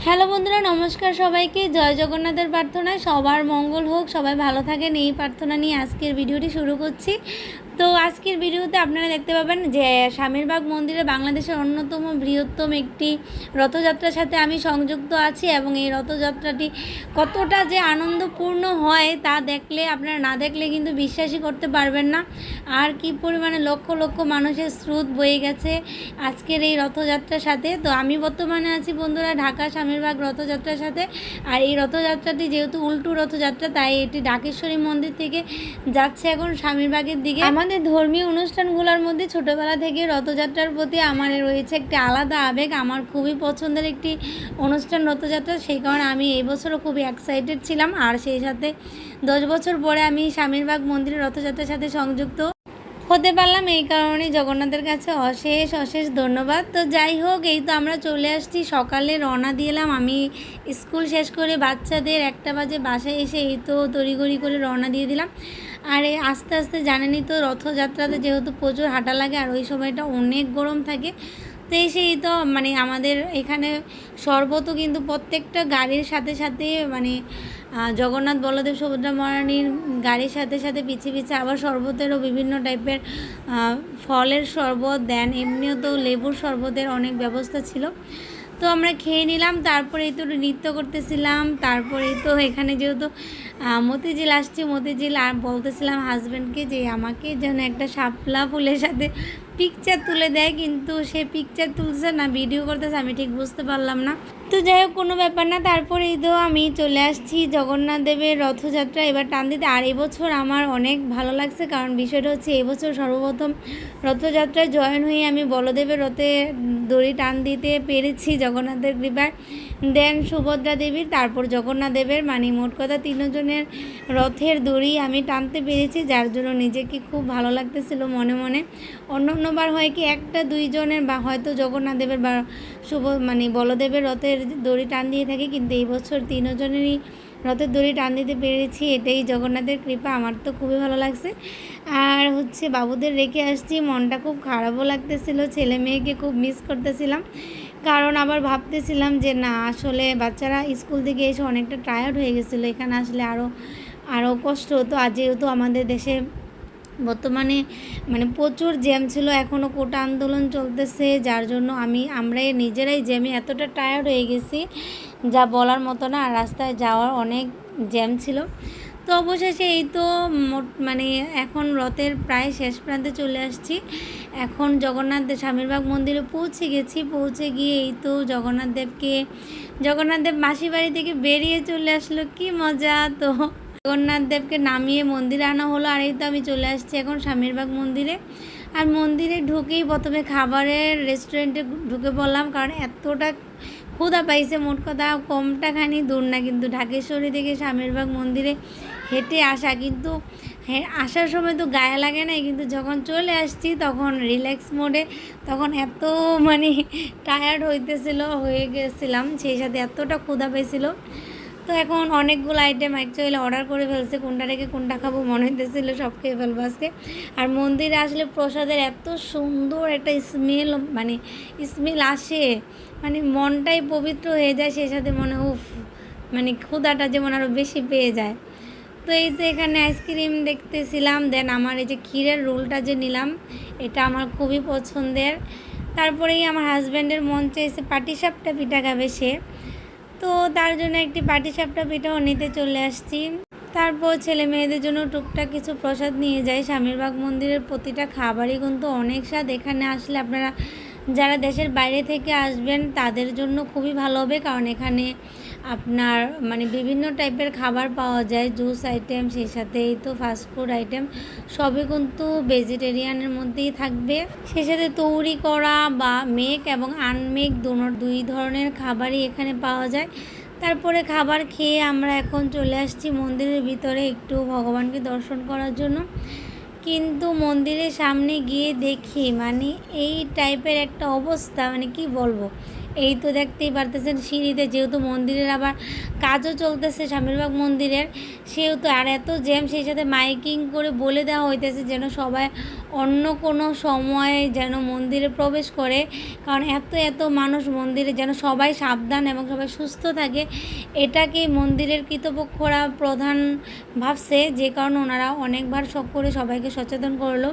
Hello বন্ধুরা, নমস্কার সবাইকে। জয় জগন্নাথের প্রার্থনায় সবার মঙ্গল হোক, সবাই ভালো থাকেন, এই প্রার্থনা নিয়ে আজকের ভিডিওটি শুরু করছি। তো আজকের ভিডিওতে আপনারা দেখতে পাবেন যে শামীরবাগ মন্দিরে বাংলাদেশের অন্যতম বৃহত্তম একটি রথযাত্রার সাথে আমি সংযুক্ত আছি, এবং এই রথযাত্রাটি কতটা যে আনন্দপূর্ণ হয় তা দেখলে, আপনারা না দেখলে কিন্তু বিশ্বাসই করতে পারবেন না। আর কি পরিমাণে লক্ষ লক্ষ মানুষের স্রোত বয়ে গেছে আজকের এই রথযাত্রার সাথে। তো আমি বর্তমানে আছি বন্ধুরা ঢাকা শামীরবাগ রথযাত্রার সাথে। আর এই রথযাত্রাটি যেহেতু উল্টো রথযাত্রা, তাই এটি ঢাকেশ্বরী মন্দির থেকে যাচ্ছে এখন শামীরবাগের দিকে। আমাদের ধর্মীয় অনুষ্ঠানগুলোর মধ্যে ছোটোবেলা থেকে রথযাত্রার প্রতি আমার রয়েছে একটি আলাদা আবেগ। আমার খুবই পছন্দের একটি অনুষ্ঠান রথযাত্রা, সেই কারণে আমি এই বছরও খুবই এক্সাইটেড ছিলাম। আর সেই সাথে 10 বছর পরে আমি শামীরবাগ মন্দিরের রথযাত্রার সাথে সংযুক্ত হতে পারলাম, এই কারণে জগন্নাথের কাছে অশেষ অশেষ ধন্যবাদ। তো যাই হোক, এই তো আমরা চলে আসছি, সকালে রওনা দিলাম। আমি স্কুল শেষ করে বাচ্চাদের 1টা বাজে বাসায় এসে এই তো তড়িঘড়ি করে রওনা দিয়ে দিলাম। আর এই আস্তে আস্তে জানেনই তো রথযাত্রাতে যেহেতু প্রচুর হাঁটা লাগে, আর ওই সময়টা অনেক গরম থাকে। তো সেই তো আমাদের এখানে শরবতও কিন্তু প্রত্যেকটা গাড়ির সাথে সাথে জগন্নাথ বলদেব সুভদ্রা মহারানীর গাড়ির সাথে সাথে পিছিয়ে পিছিয়ে আবার শরবতেরও বিভিন্ন টাইপের ফলের শরবত দেন, এমনিও তো লেবুর শরবতের অনেক ব্যবস্থা ছিল। তো আমরা খেয়ে নিলাম, তারপরে এই তো নৃত্য করতেছিলাম। তারপরে তো এখানে যেহেতু মতিঝিল আসছি, মতিঝিল আর বলতেছিলাম হাজব্যান্ডকে যে আমাকে যেন একটা শাপলা ফুলের সাথে পিকচার তুলে দেয়, কিন্তু সে পিকচার তুলছে না ভিডিও করতেছে, আমি ঠিক বুঝতে পারলাম না। তো যাই হোক, কোনো ব্যাপার না। তারপরে এই তো আমি চলে আসছি জগন্নাথ দেবের রথযাত্রা এবার টান দিতে। আর এবছর আমার অনেক ভালো লাগছে, কারণ বিষয়টা হচ্ছে এবছর সর্বপ্রথম রথযাত্রায় জয়েন হয়ে আমি বলদেবের রথে দড়ি টান দিতে পেরেছি জগন্নাথের কৃপায়। দেন সুভদ্রা দেবীর, তারপর জগন্নাথ দেবের, মোট কথা 3 জনের রথের দড়ি আমি টানতে পেরেছি, যার জন্য নিজেকে খুব ভালো লাগতেছিল মনে মনে। অন্যবার হয় কি 1-2 জনের বা হয়তো জগন্নাথ দেবের বা বলদেবের রথের দড়ি টান দিয়ে থাকি, কিন্তু এই বছর 3 জনেরই রথের দড়ি টান দিতে পেরেছি, এটাই জগন্নাথের কৃপা। আমার তো খুবই ভালো লাগছে। আর হচ্ছে বাবুদের রেখে আসছি, মনটা খুব খারাপও লাগতেছিল, ছেলে মেয়েকে খুব মিস করতেছিলাম। কারণ আবার ভাবতেছিলাম যে না, আসলে বাচ্চারা স্কুল থেকে এসে অনেকটা টায়ার্ড হয়ে গেছিলো, এখানে আসলে আরও কষ্ট হতো। আর যেহেতু আমাদের দেশে বর্তমানে প্রচুর জ্যাম ছিল, এখনও কোটা আন্দোলন চলতেছে, যার জন্য আমরা নিজেরাই জ্যামে এতটা টায়ার্ড হয়ে গেছি যা বলার মতো না। আর রাস্তায় যাওয়ার অনেক জ্যাম ছিল। তো অবশেষে এই তো এখন রথের প্রায় শেষ প্রান্তে চলে আসছি। এখন জগন্নাথ শামীরবাগ মন্দিরে পৌঁছে গেছি। পৌঁছে গিয়ে এই তো জগন্নাথ দেব মাসির বাড়ি থেকে বেরিয়ে চলে আসলো, কি মজা। তো জগন্নাথ দেবকে নামিয়ে মন্দিরে আনা হলো। আর এই তো আমি চলে আসছি এখন শামীরবাগ মন্দিরে। আর মন্দিরে ঢুকেই প্রথমে খাবারের রেস্টুরেন্টে ঢুকে পড়লাম, কারণ এতটা ক্ষুধা পাইছে। মোট কথা কমটা খানি দূর না, কিন্তু ঢাকেশ্বরী থেকে শামীরবাগ মন্দিরে হেঁটে আসা, কিন্তু আসার সময় তো গায়ে লাগে নাই, কিন্তু যখন চলে আসছি তখন রিল্যাক্স মোডে, তখন এত টায়ার্ড হয়ে গেছিলাম, সেই সাথে এতটা ক্ষুধা পাইছিল। তো এখন অনেকগুলো আইটেম অ্যাকচুয়ালি অর্ডার করে ফেলছে, কোনটা রেখে কোনটা খাবো মনে হইতেছিল সব খেয়ে ফেলবো আজকে। আর মন্দিরে আসলে প্রসাদের এত সুন্দর একটা স্মেল আসে, মনটাই পবিত্র হয়ে যায়, সেই সাথে মনে ক্ষুধাটা যেমন আরও বেশি পেয়ে যায়। তো এই তো এখানে আইসক্রিম দেখতেছিলাম। দেন আমার এই যে ক্ষীরের রোলটা যে নিলাম, এটা আমার খুবই পছন্দের। তারপরেই আমার হাজব্যান্ডের মন চাইছে পাটিসাপটা পিঠা খাবে সে, তো তার জন্য একটি পাটিসাপটা পিঠাও নিতে চলে আসছি। তারপর ছেলে মেয়েদের জন্য টুকটাক কিছু প্রসাদ নিয়ে যাই। শামীরবাগ মন্দিরের প্রতিটা খাবারই কিন্তু অনেক স্বাদ। এখানে আসলে আপনারা যারা দেশের বাইরে থেকে আসবেন তাদের জন্য খুবই ভালো হবে, কারণ এখানে আপনার বিভিন্ন টাইপের খাবার পাওয়া যায়, জুস আইটেম, সেই সাথেই তো ফাস্টফুড আইটেম, সবই কিন্তু ভেজিটেরিয়ানের মধ্যেই থাকবে। সেই সাথে তৈরি করা বা মেক এবং আনমেক দুই ধরনের খাবারই এখানে পাওয়া যায়। তারপরে খাবার খেয়ে আমরা এখন চলে আসছি মন্দিরের ভিতরে একটু ভগবানকে দর্শন করার জন্য। কিন্তু মন্দিরের সামনে গিয়ে দেখি এই টাইপের একটা অবস্থা, কি বলবো, এই তো দেখতেই পারতেছেন সিঁড়িতে, যেহেতু মন্দিরের আবার কাজও চলতেছে শামীরবাগ মন্দিরের, সেহেতু আর এত জ্যাম, সেই সাথে মাইকিং করে বলে দেওয়া হইতেছে যেন সবাই অন্য কোনো সময়ে যেন মন্দিরে প্রবেশ করে, কারণ এত এত মানুষ মন্দিরে, যেন সবাই সাবধান এবং সবাই সুস্থ থাকে। এটাকেই মন্দিরের কর্তৃপক্ষরা প্রধান ভাবছে, যে কারণে ওনারা অনেকবার সব করে সবাইকে সচেতন করলো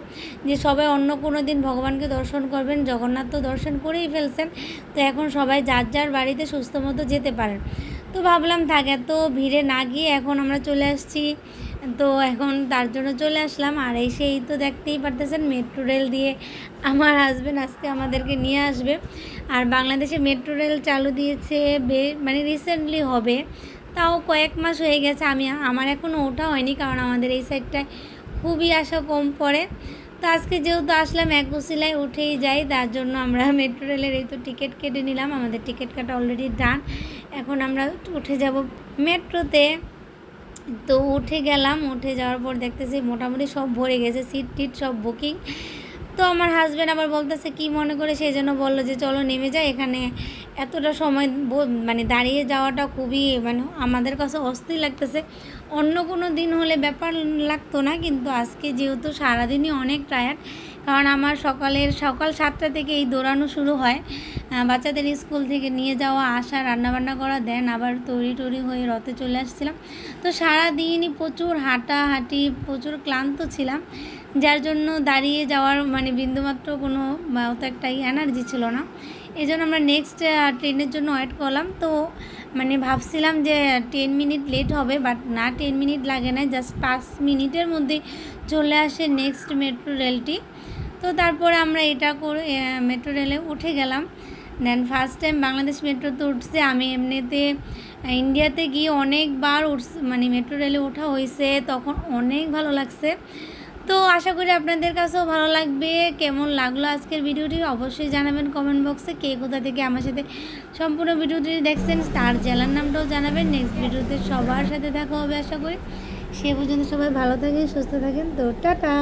যে সবাই অন্য কোনো দিন ভগবানকে দর্শন করবেন। জগন্নাথ তো দর্শন করেই ফেলছেন, তো এখন সবাই যার যার বাড়িতে সুস্থ মতো যেতে পারেন। তো ভাবলাম থাক, এত ভিড়ে না গিয়ে এখন আমরা চলে আসছি, তো এখন তার জন্য চলে আসলাম। আর সেই তো দেখতেই পারতেছেন মেট্রো রেল দিয়ে আমার হাজব্যান্ড আজকে আমাদেরকে নিয়ে আসবে। আর বাংলাদেশে মেট্রো রেল চালু দিয়েছে মানে রিসেন্টলি হবে, তাও কয়েক মাস হয়ে গেছে। আমার এখনও ওঠা হয়নি, কারণ আমাদের এই সাইডটায় খুবই আসা কম পড়ে। তো আজকে যেহেতু আসলাম এক উসিলায় উঠেই যাই, তার জন্য আমরা মেট্রো রেলের এই তো টিকিট কেটে নিলাম। আমাদের টিকিট কাটা অলরেডি ডান, এখন আমরা উঠে যাব মেট্রোতে। তো উঠে গেলাম, উঠে যাওয়ার পর দেখতেছি মোটামুটি সব ভরে গেছে, সিট টিট সব বুকিং। তো আমার হাজব্যান্ড আবার বলতেছে কি মনে করে, সেই জন্য বললো যে চলো নেমে যাই। এখানে এতটা সময় মানে দাঁড়িয়ে যাওয়াটা খুবই মানে আমাদের কাছে অস্থির লাগতেছে। অন্য কোনো দিন হলে ব্যাপার লাগতো না, কিন্তু আজকে যেহেতু সারাদিনই অনেক টায়ার্ড, কারণ আমার সকাল 7টা থেকে এই দৌড়ানো শুরু হয়। বাচ্চাদের স্কুল থেকে নিয়ে যাওয়া, আসা, রান্নাবান্না করা, দেন আবার তৈরি হয়ে রথে চলে আসছিলাম। তো সারাদিনই প্রচুর হাঁটাহাঁটি, প্রচুর ক্লান্ত ছিলাম, যার জন্য দাঁড়িয়ে যাওয়ার মানে বিন্দুমাত্র কোনো অত একটা এনার্জি ছিল না। এই জন্য আমরা নেক্সট ট্রেনের জন্য ওয়েট করলাম। তো মানে ভাবছিলাম যে 10 মিনিট লেট হবে, বাট না, 10 মিনিট লাগে না, জাস্ট 5 মিনিটের মধ্যে চলে আসে নেক্সট মেট্রো রেলটি। তো তারপরে আমরা এটা করে মেট্রো রেলে উঠে গেলাম। দেন ফার্স্ট টাইম বাংলাদেশ মেট্রোতে উঠছে। আমি এমনিতে ইন্ডিয়াতে গিয়ে অনেকবার মানে মেট্রো রেলে ওঠা হয়েছে, তখন অনেক ভালো লাগছে। তো আশা করি আপনাদের কাছেও ভালো লাগবে। কেমন লাগলো আজকের ভিডিওটি অবশ্যই জানাবেন কমেন্ট বক্সে। কে কোথা থেকে আমার সাথে সম্পূর্ণ ভিডিওটি দেখছেন তার জেলার নামটাও জানাবেন। নেক্সট ভিডিওতে সবার সাথে দেখা হবে আশা করি। সে পর্যন্ত সবাই ভালো থাকেন, সুস্থ থাকেন। তো টাটা।